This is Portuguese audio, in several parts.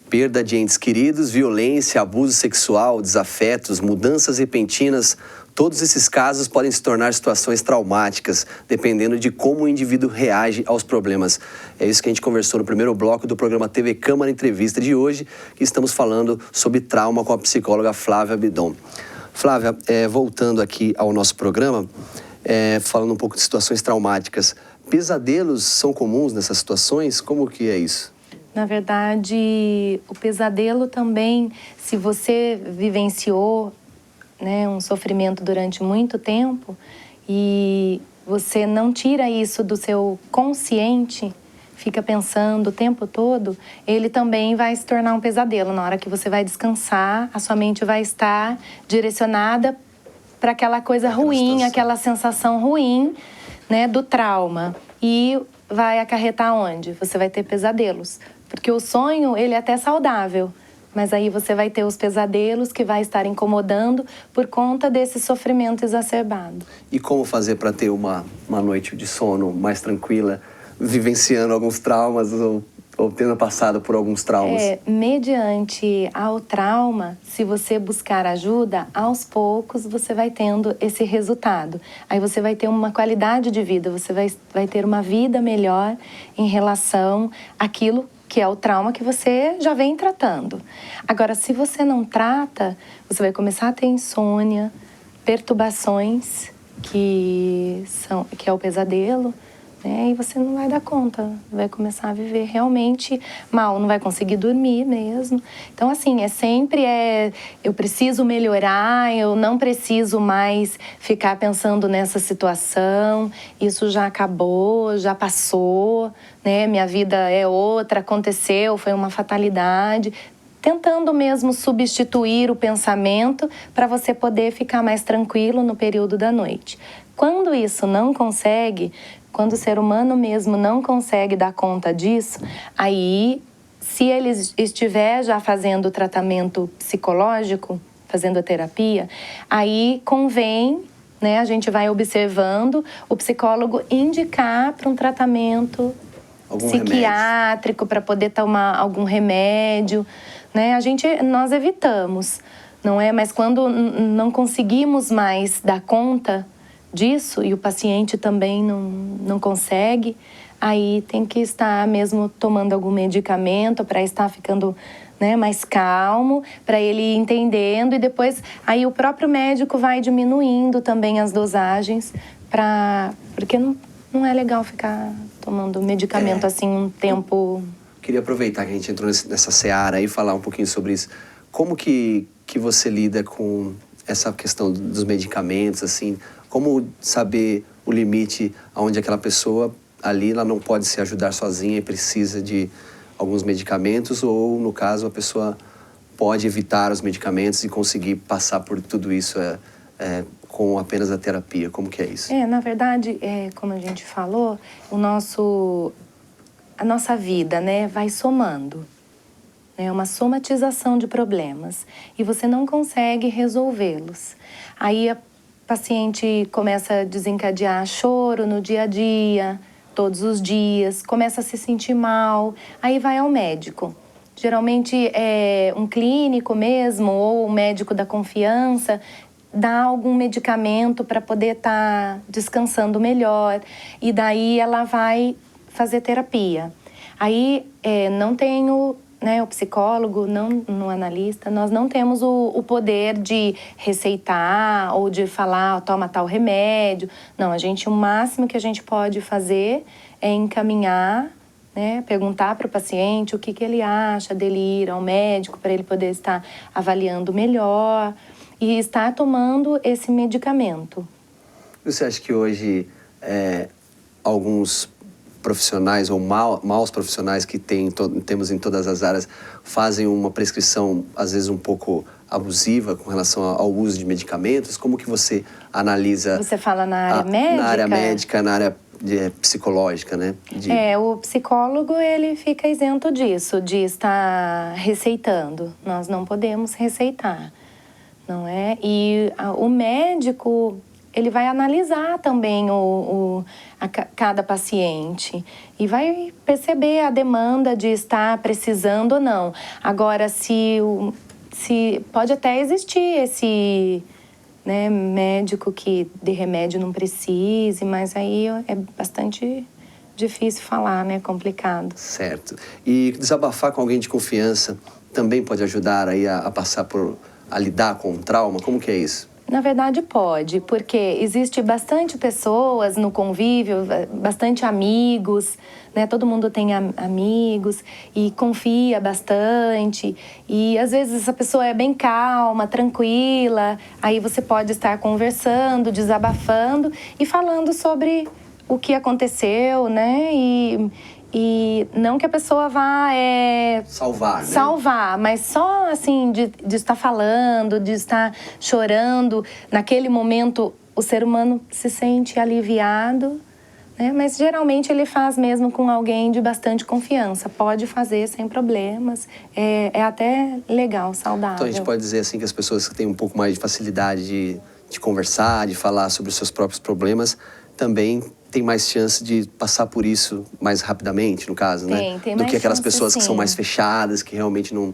Perda de entes queridos, violência, abuso sexual, desafetos, mudanças repentinas, todos esses casos podem se tornar situações traumáticas, dependendo de como o indivíduo reage aos problemas. É isso que a gente conversou no primeiro bloco do programa TV Câmara Entrevista de hoje, que estamos falando sobre trauma com a psicóloga Flávia Bidon. Flávia, voltando aqui ao nosso programa, falando um pouco de situações traumáticas, pesadelos são comuns nessas situações? Como que é isso? Na verdade, o pesadelo também, se você vivenciou, né, um sofrimento durante muito tempo e você não tira isso do seu consciente, fica pensando o tempo todo, ele também vai se tornar um pesadelo. Na hora que você vai descansar, a sua mente vai estar direcionada para aquela coisa ruim, aquela sensação ruim, né, do trauma. E vai acarretar onde? Você vai ter pesadelos. Porque o sonho, ele é até saudável, mas aí você vai ter os pesadelos que vai estar incomodando por conta desse sofrimento exacerbado. E como fazer para ter uma noite de sono mais tranquila, vivenciando alguns traumas ou tendo passado por alguns traumas? Mediante ao trauma, se você buscar ajuda, aos poucos você vai tendo esse resultado. Aí você vai ter uma qualidade de vida, você vai ter uma vida melhor em relação àquilo que é o trauma que você já vem tratando. Agora, se você não trata, você vai começar a ter insônia, perturbações, que é o pesadelo, né? E você não vai dar conta, vai começar a viver realmente mal, não vai conseguir dormir mesmo. Então, assim, sempre eu preciso melhorar, eu não preciso mais ficar pensando nessa situação, isso já acabou, já passou, né? Minha vida é outra, aconteceu, foi uma fatalidade. Tentando mesmo substituir o pensamento para você poder ficar mais tranquilo no período da noite. Quando isso não consegue, quando o ser humano mesmo não consegue dar conta disso, aí, se ele estiver já fazendo o tratamento psicológico, fazendo a terapia, aí convém, né, a gente vai observando o psicólogo indicar para um tratamento psiquiátrico, para poder tomar algum remédio, né? Nós evitamos, não é? Mas quando não conseguimos mais dar conta disso e o paciente também não consegue, aí tem que estar mesmo tomando algum medicamento para estar ficando, né, mais calmo, para ele ir entendendo, e depois aí o próprio médico vai diminuindo também as dosagens, porque não é legal ficar tomando medicamento assim um tempo. Queria aproveitar que a gente entrou nessa seara e falar um pouquinho sobre isso. Como que você lida com essa questão dos medicamentos, assim? Como saber o limite onde aquela pessoa ali ela não pode se ajudar sozinha e precisa de alguns medicamentos, ou, no caso, a pessoa pode evitar os medicamentos e conseguir passar por tudo isso com apenas a terapia? Como que é isso? Na verdade, como a gente falou, a nossa vida, né, vai somando. É uma somatização de problemas e você não consegue resolvê-los. Aí a paciente começa a desencadear choro no dia a dia, todos os dias, começa a se sentir mal, aí vai ao médico. Geralmente é um clínico mesmo ou um médico da confiança, dá algum medicamento para poder estar descansando melhor, e daí ela vai fazer terapia. Aí não tenho, né, o psicólogo, não no analista, nós não temos o poder de receitar ou de falar, toma tal remédio. Não, o máximo que a gente pode fazer é encaminhar, né, perguntar para o paciente o que ele acha dele ir ao médico para ele poder estar avaliando melhor e estar tomando esse medicamento. Você acha que hoje alguns profissionais ou maus profissionais que temos em todas as áreas fazem uma prescrição, às vezes, um pouco abusiva com relação ao uso de medicamentos? Como que você analisa... Você fala na área médica? Na área médica, na área psicológica, né? O psicólogo, ele fica isento disso, de estar receitando. Nós não podemos receitar, não é? E o médico, ele vai analisar também cada paciente e vai perceber a demanda de estar precisando ou não. Agora, se pode até existir esse, né, médico que de remédio não precise, mas aí é bastante difícil falar, né? Complicado. Certo. E desabafar com alguém de confiança também pode ajudar aí a passar a lidar com o trauma? Como que é isso? Na verdade, pode, porque existe bastante pessoas no convívio, bastante amigos, né? Todo mundo tem amigos e confia bastante. E, às vezes, essa pessoa é bem calma, tranquila. Aí você pode estar conversando, desabafando e falando sobre o que aconteceu, né? E não que a pessoa vá salvar, né? Salvar, mas só assim de estar falando, de estar chorando. Naquele momento, o ser humano se sente aliviado, né? Mas geralmente ele faz mesmo com alguém de bastante confiança. Pode fazer sem problemas. É até legal, saudável. Então a gente pode dizer assim que as pessoas que têm um pouco mais de facilidade de conversar, de falar sobre os seus próprios problemas, também tem mais chance de passar por isso mais rapidamente, no caso, né? Tem do mais que aquelas chance, pessoas que sim. são mais fechadas, que realmente não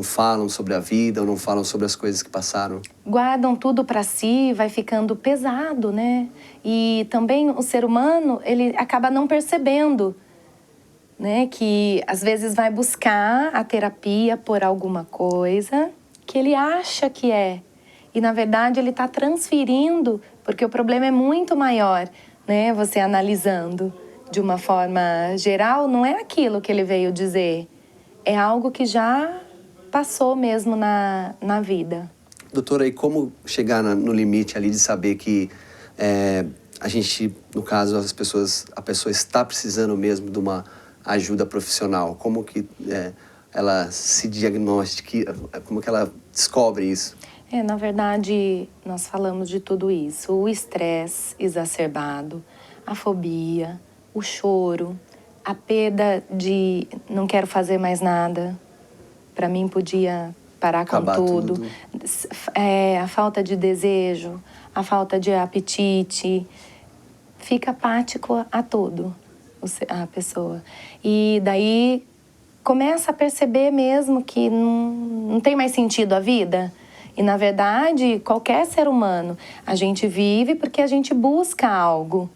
falam sobre a vida ou não falam sobre as coisas que passaram. Guardam tudo para si, vai ficando pesado, né? E também o ser humano, ele acaba não percebendo, né? Que às vezes vai buscar a terapia por alguma coisa que ele acha que é. E na verdade ele está transferindo, porque o problema é muito maior, né? Você analisando de uma forma geral, não é aquilo que ele veio dizer. É algo que já passou mesmo na vida. Doutora, e como chegar no limite ali de saber que a gente, no caso, a pessoa está precisando mesmo de uma ajuda profissional? Como que ela se diagnostica, como que ela descobre isso? Na verdade, nós falamos de tudo isso. O estresse exacerbado, a fobia, o choro, a perda de não quero fazer mais nada. Para mim, podia parar acabar com tudo. A falta de desejo, a falta de apetite. Fica apático a tudo, a pessoa. E daí começa a perceber mesmo que não tem mais sentido a vida. E, na verdade, qualquer ser humano, a gente vive porque a gente busca algo,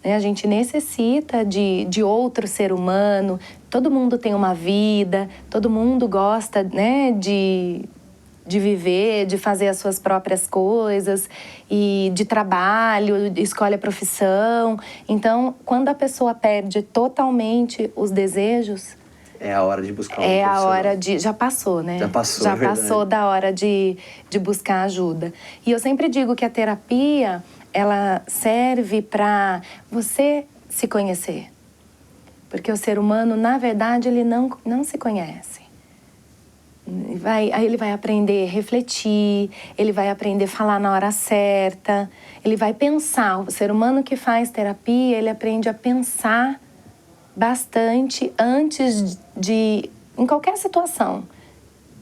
né? A gente necessita de outro ser humano. Todo mundo tem uma vida, todo mundo gosta, né, de viver, de fazer as suas próprias coisas, e de trabalho, escolhe a profissão. Então, quando a pessoa perde totalmente os desejos, é a hora de buscar um profissional. É a hora de... Já passou, né? Já passou, Já passou da hora de buscar ajuda. E eu sempre digo que a terapia, ela serve para você se conhecer. Porque o ser humano, na verdade, ele não se conhece. Aí ele vai aprender a refletir, ele vai aprender a falar na hora certa, ele vai pensar. O ser humano que faz terapia, ele aprende a pensar bastante antes em qualquer situação,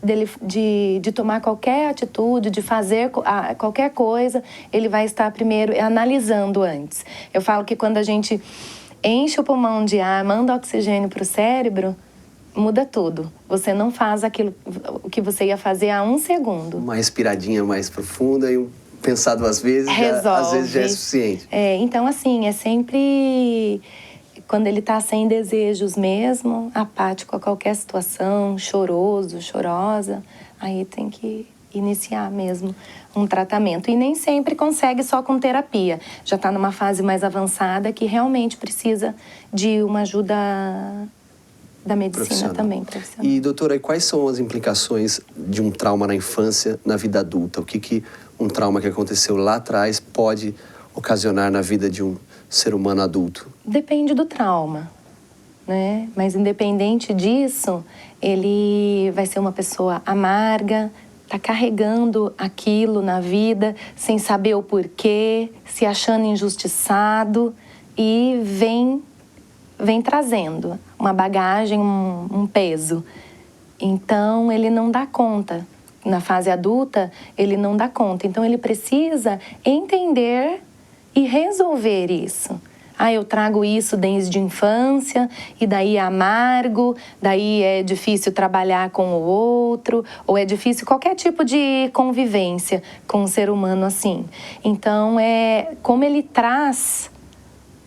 de tomar qualquer atitude, de fazer qualquer coisa, ele vai estar primeiro analisando antes. Eu falo que quando a gente enche o pulmão de ar, manda oxigênio para o cérebro, muda tudo. Você não faz aquilo que você ia fazer há um segundo. Uma respiradinha mais profunda e pensar duas vezes, às vezes já é suficiente. Então, assim, é sempre... Quando ele está sem desejos mesmo, apático a qualquer situação, choroso, chorosa, aí tem que iniciar mesmo um tratamento. E nem sempre consegue só com terapia. Já está numa fase mais avançada que realmente precisa de uma ajuda da medicina também, profissional. E, doutora, quais são as implicações de um trauma na infância, na vida adulta? O que um trauma que aconteceu lá atrás pode ocasionar na vida de um ser humano adulto? Depende do trauma, né? Mas independente disso, ele vai ser uma pessoa amarga, tá carregando aquilo na vida, sem saber o porquê, se achando injustiçado e vem trazendo uma bagagem, um peso. Então, ele não dá conta na fase adulta, ele não dá conta. Então, ele precisa entender e resolver isso. Eu trago isso desde a infância, e daí é amargo, daí é difícil trabalhar com o outro, ou é difícil qualquer tipo de convivência com um ser humano assim. Então, como ele traz,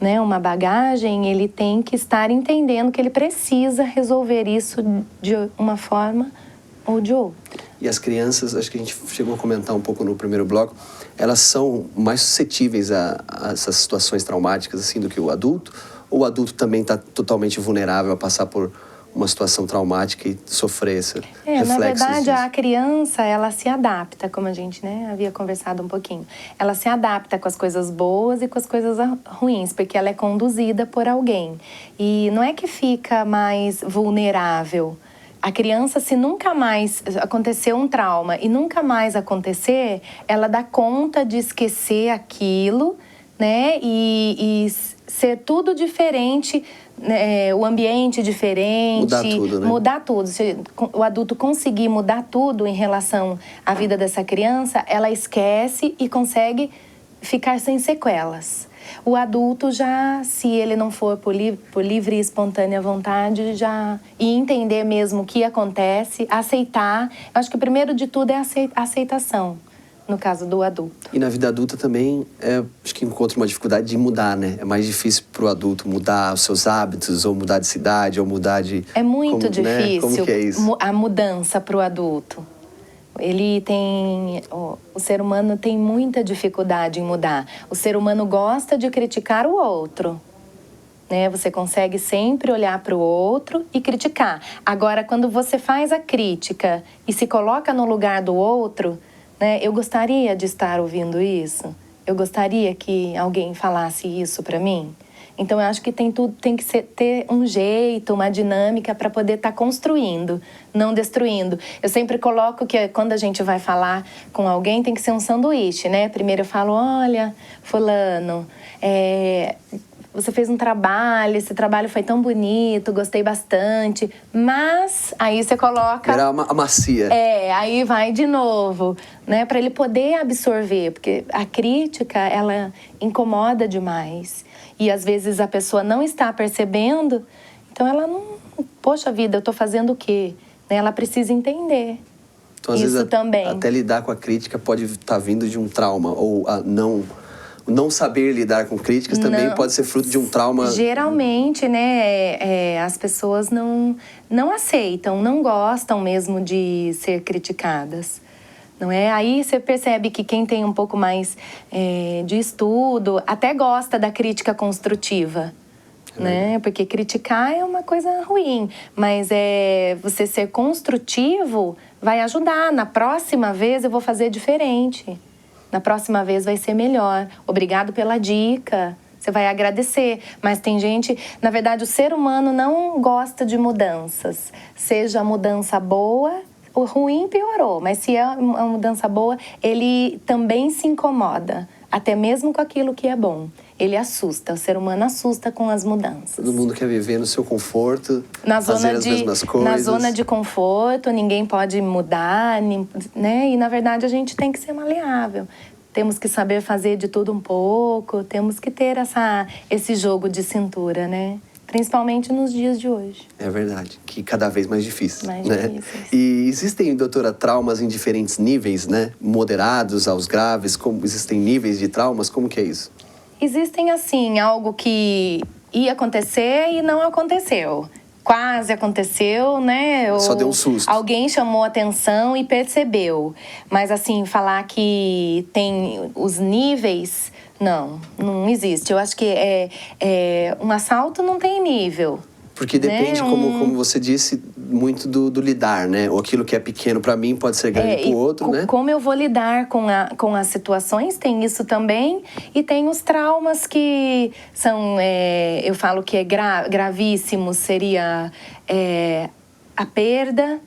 né, uma bagagem, ele tem que estar entendendo que ele precisa resolver isso de uma forma ou de outra. E as crianças, acho que a gente chegou a comentar um pouco no primeiro bloco, elas são mais suscetíveis a essas situações traumáticas assim do que o adulto? Ou o adulto também está totalmente vulnerável a passar por uma situação traumática e sofrer esse reflexos na verdade, disso? A criança, ela se adapta, como a gente, né, havia conversado um pouquinho. Ela se adapta com as coisas boas e com as coisas ruins, porque ela é conduzida por alguém. E não é que fica mais vulnerável. A criança, se nunca mais acontecer um trauma e nunca mais acontecer, ela dá conta de esquecer aquilo, né? E ser tudo diferente, né? O ambiente diferente. Mudar tudo, né? Mudar tudo. Se o adulto conseguir mudar tudo em relação à vida dessa criança, ela esquece e consegue ficar sem sequelas. O adulto já, se ele não for por livre e espontânea vontade, e entender mesmo o que acontece, aceitar. Eu acho que o primeiro de tudo é a aceitação, no caso do adulto. E na vida adulta também, acho que encontra uma dificuldade de mudar, né? É mais difícil para o adulto mudar os seus hábitos, ou mudar de cidade, ou mudar de... É muito difícil, né? Como que é isso? A mudança para o adulto. O ser humano tem muita dificuldade em mudar. O ser humano gosta de criticar o outro, né? Você consegue sempre olhar para o outro e criticar. Agora, quando você faz a crítica e se coloca no lugar do outro, né? Eu gostaria de estar ouvindo isso. Eu gostaria que alguém falasse isso para mim. Então, eu acho que tem que ter um jeito, uma dinâmica para poder estar construindo, não destruindo. Eu sempre coloco que quando a gente vai falar com alguém, tem que ser um sanduíche, né? Primeiro eu falo, olha, fulano, você fez um trabalho, esse trabalho foi tão bonito, gostei bastante, mas aí você coloca... Era a macia. Aí vai de novo, né? Para ele poder absorver, porque a crítica, ela incomoda demais. E às vezes a pessoa não está percebendo, então ela não... Poxa vida, eu estou fazendo o quê? Ela precisa entender. Então, às isso vezes, também. Até lidar com a crítica pode estar vindo de um trauma, ou não saber lidar com críticas também pode ser fruto de um trauma. Geralmente, né, as pessoas não aceitam, não gostam mesmo de ser criticadas. Não é? Aí você percebe que quem tem um pouco mais de estudo até gosta da crítica construtiva, né? Porque criticar é uma coisa ruim, mas você ser construtivo vai ajudar. Na próxima vez eu vou fazer diferente. Na próxima vez vai ser melhor. Obrigado pela dica. Você vai agradecer. Mas tem gente... Na verdade, o ser humano não gosta de mudanças. Seja a mudança boa... O ruim piorou, mas se é uma mudança boa, ele também se incomoda, até mesmo com aquilo que é bom. Ele assusta, o ser humano assusta com as mudanças. Todo mundo quer viver no seu conforto, fazer as mesmas coisas. Na zona de conforto, ninguém pode mudar, né? E, na verdade, a gente tem que ser maleável. Temos que saber fazer de tudo um pouco, temos que ter esse jogo de cintura, né? Principalmente nos dias de hoje. É verdade, que cada vez mais difícil. Mais né? difíceis. E existem, doutora, traumas em diferentes níveis, né? Moderados aos graves, existem níveis de traumas, como que é isso? Existem, assim, algo que ia acontecer e não aconteceu. Quase aconteceu, né? Só deu um susto. Alguém chamou atenção e percebeu. Mas, assim, falar que tem os níveis... Não existe. Eu acho que um assalto não tem nível. Porque depende, como você disse, muito do lidar, né? Ou aquilo que é pequeno para mim pode ser grande para o outro, né? Como eu vou lidar com as situações, tem isso também. E tem os traumas que são, eu falo que gravíssimos, seria a perda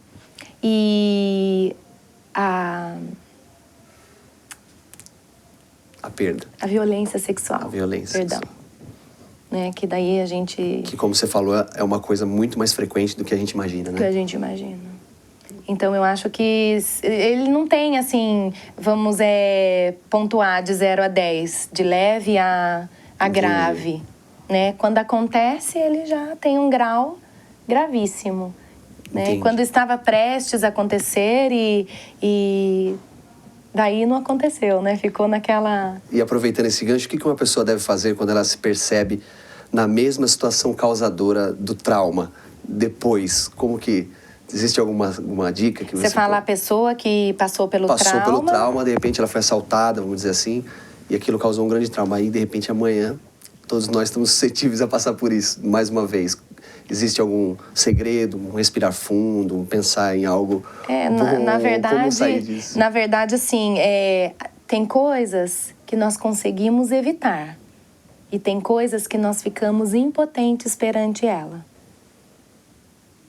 e a perda. A violência sexual. A violência sexual. Né? Que daí a gente... Que, como você falou, é uma coisa muito mais frequente do que a gente imagina, né? Do que a gente imagina. Então, eu acho que ele não tem, assim, vamos pontuar de 0 a 10, de leve a grave, né? Quando acontece, ele já tem um grau gravíssimo, né? Quando estava prestes a acontecer e daí não aconteceu, né? Ficou naquela... E aproveitando esse gancho, o que uma pessoa deve fazer quando ela se percebe na mesma situação causadora do trauma? Depois, como que... Existe alguma dica que você... Você fala a pessoa que passou pelo trauma... Passou pelo trauma, de repente ela foi assaltada, vamos dizer assim, e aquilo causou um grande trauma. Aí, de repente, amanhã, todos nós estamos suscetíveis a passar por isso, mais uma vez. Existe algum segredo, um respirar fundo, um pensar em algo bom? Na verdade, como sair disso? Na verdade, assim, tem coisas que nós conseguimos evitar. E tem coisas que nós ficamos impotentes perante ela.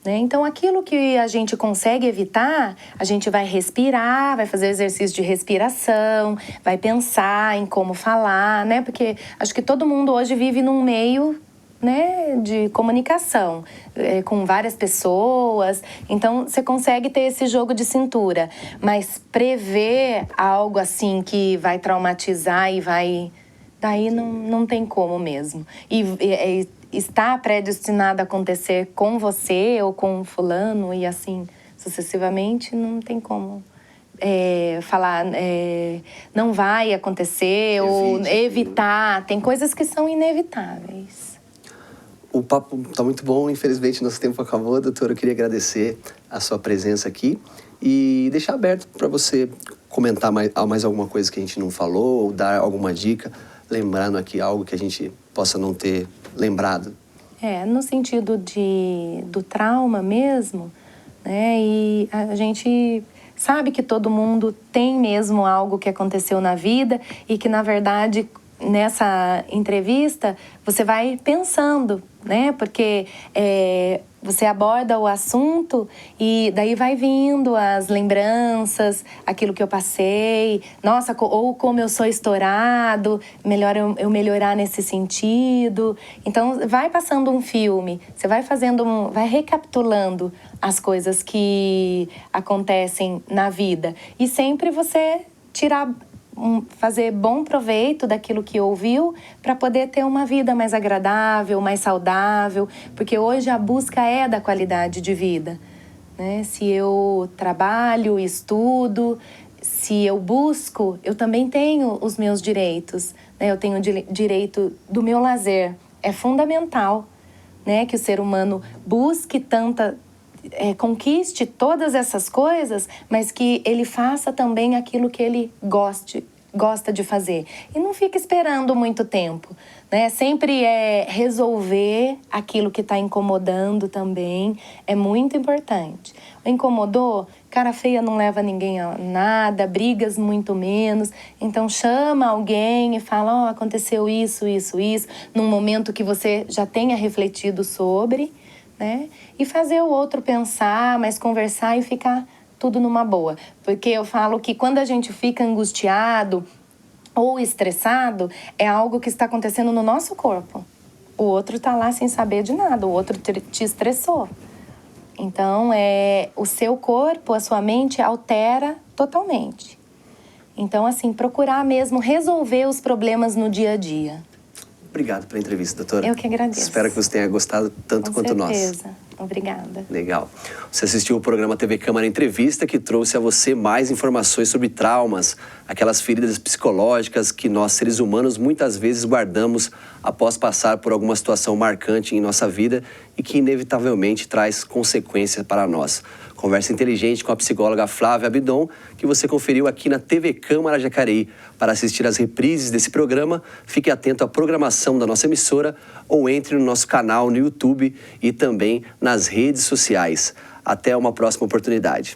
Então, aquilo que a gente consegue evitar, a gente vai respirar, vai fazer exercício de respiração, vai pensar em como falar, né? Porque acho que todo mundo hoje vive num meio, né, de comunicação, com várias pessoas. Então, você consegue ter esse jogo de cintura. Mas prever algo assim que vai traumatizar e vai... Daí não tem como mesmo. E está predestinado a acontecer com você ou com fulano e assim sucessivamente, não tem como falar não vai acontecer ou evitar. Tem coisas que são inevitáveis. O papo está muito bom, infelizmente nosso tempo acabou, doutora. Eu queria agradecer a sua presença aqui e deixar aberto para você comentar mais alguma coisa que a gente não falou ou dar alguma dica, lembrando aqui algo que a gente possa não ter lembrado. No sentido do trauma mesmo, né? E a gente sabe que todo mundo tem mesmo algo que aconteceu na vida e que, na verdade, nessa entrevista, você vai pensando, né? Porque você aborda o assunto e daí vai vindo as lembranças, aquilo que eu passei, nossa, ou como eu sou estourado, melhor eu melhorar nesse sentido. Então, vai passando um filme, você vai vai recapitulando as coisas que acontecem na vida. E sempre você fazer bom proveito daquilo que ouviu para poder ter uma vida mais agradável, mais saudável, porque hoje a busca é da qualidade de vida, né? Se eu trabalho, estudo, se eu busco, eu também tenho os meus direitos, né? Eu tenho o direito do meu lazer. É fundamental, né, que o ser humano busque conquiste todas essas coisas, mas que ele faça também aquilo que ele gosta de fazer. E não fica esperando muito tempo, né? Sempre resolver aquilo que está incomodando também é muito importante. Incomodou, cara feia não leva ninguém a nada, brigas muito menos. Então chama alguém e fala, aconteceu isso, num momento que você já tenha refletido sobre, né? E fazer o outro pensar, mas conversar e ficar tudo numa boa. Porque eu falo que quando a gente fica angustiado ou estressado, é algo que está acontecendo no nosso corpo. O outro está lá sem saber de nada, o outro te estressou. Então, o seu corpo, a sua mente altera totalmente. Então, assim, procurar mesmo resolver os problemas no dia a dia. Obrigado pela entrevista, doutora. Eu que agradeço. Espero que você tenha gostado tanto quanto nós. Com certeza. Obrigada. Legal. Você assistiu o programa TV Câmara Entrevista, que trouxe a você mais informações sobre traumas, aquelas feridas psicológicas que nós, seres humanos, muitas vezes guardamos após passar por alguma situação marcante em nossa vida e que inevitavelmente traz consequências para nós. Conversa inteligente com a psicóloga Flávia Abidon, que você conferiu aqui na TV Câmara Jacareí. Para assistir às reprises desse programa, fique atento à programação da nossa emissora ou entre no nosso canal no YouTube e também nas redes sociais. Até uma próxima oportunidade.